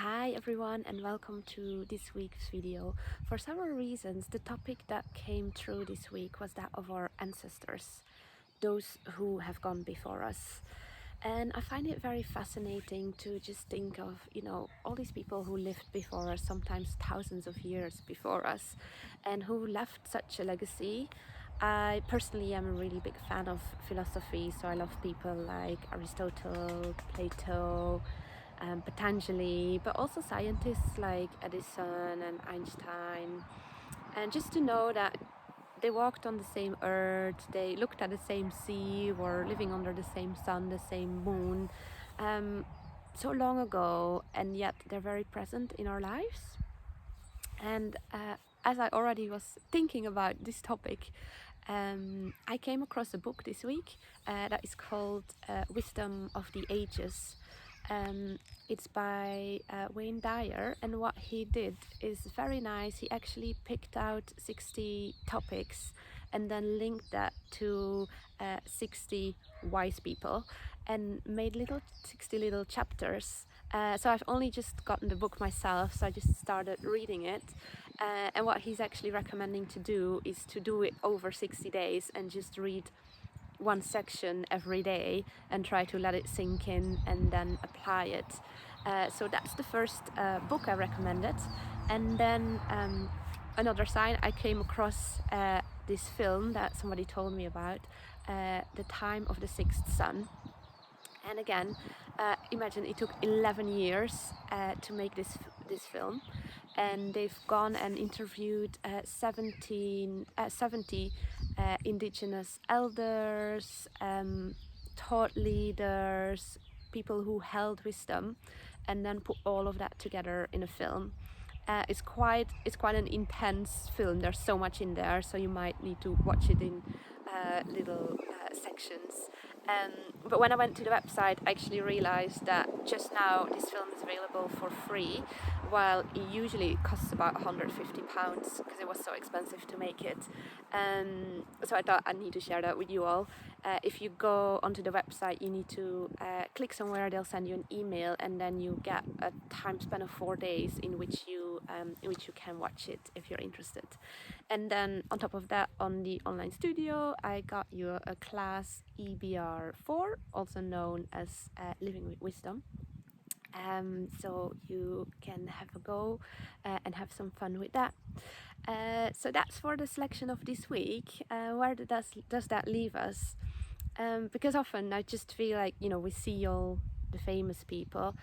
Hi everyone and welcome to this week's video. For several reasons, the topic that came through this week was that of our ancestors, those who have gone before us. And I find it very fascinating to just think of, all these people who lived before us, sometimes thousands of years before us, and who left such a legacy. I personally am a really big fan of philosophy, so I love people like Aristotle, Plato, Patanjali, but also scientists like Edison and Einstein. And just to know that they walked on the same earth, they looked at the same sea, were living under the same sun, the same moon, so long ago, and yet they're very present in our lives. And as I already was thinking about this topic, I came across a book this week that is called Wisdom of the Ages. It's by Wayne Dyer, and what he did is very nice. He actually picked out 60 topics and then linked that to 60 wise people and made 60 little chapters. So I've only just gotten the book myself, so I just started reading it. And what he's actually recommending to do is to do it over 60 days and just read one section every day and try to let it sink in and then apply it. So that's the first book I recommended. And then another sign, I came across this film that somebody told me about, The Time of the Sixth Sun. And again, imagine it took 11 years to make this film, and they've gone and interviewed 70 indigenous elders, thought leaders, people who held wisdom, and then put all of that together in a film. It's quite an intense film. There's so much in there, so you might need to watch it in little sections. But when I went to the website, I actually realized that just now this film is available for free, while it usually costs about £150 because it was so expensive to make it. So I thought I need to share that with you all. If you go onto the website, you need to click somewhere, they'll send you an email, and then you get a time span of 4 days in which you can watch it if you're interested. And then on top of that, on the online studio, I got you a class EBR4, also known as Living with Wisdom. So you can have a go and have some fun with that. So that's for the selection of this week. Where does that leave us? Because often I just feel like, we see all the famous people,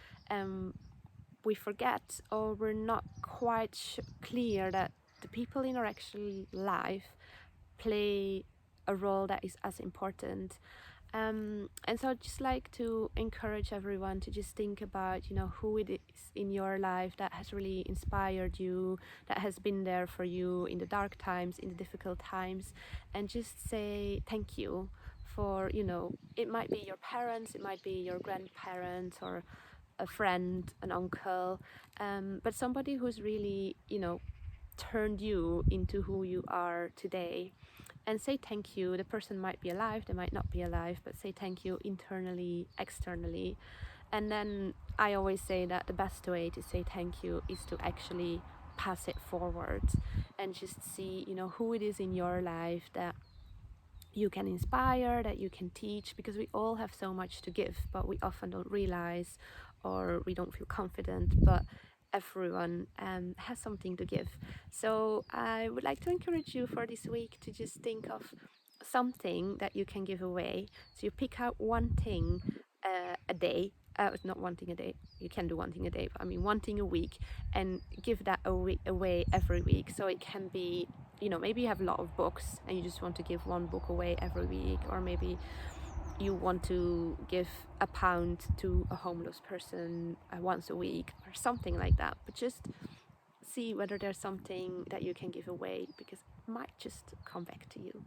we forget, or we're not quite clear that the people in our actual life play a role that is as important. And so I'd just like to encourage everyone to just think about, who it is in your life that has really inspired you, that has been there for you in the dark times, in the difficult times, and just say thank you for, it might be your parents, it might be your grandparents, or a friend, an uncle, but somebody who's really, turned you into who you are today. And say thank you. The person might be alive, they might not be alive, but say thank you internally, externally. And then I always say that the best way to say thank you is to actually pass it forward and just see, who it is in your life that you can inspire, that you can teach, because we all have so much to give, but we often don't realize, or we don't feel confident, but everyone has something to give. So I would like to encourage you for this week to just think of something that you can give away. So you pick out one thing a day. Not one thing a day, you can do one thing a day, but I mean one thing a week, and give that away every week. So it can be, maybe you have a lot of books and you just want to give one book away every week, or maybe you want to give £1 to a homeless person once a week, or something like that. But just see whether there's something that you can give away, because it might just come back to you.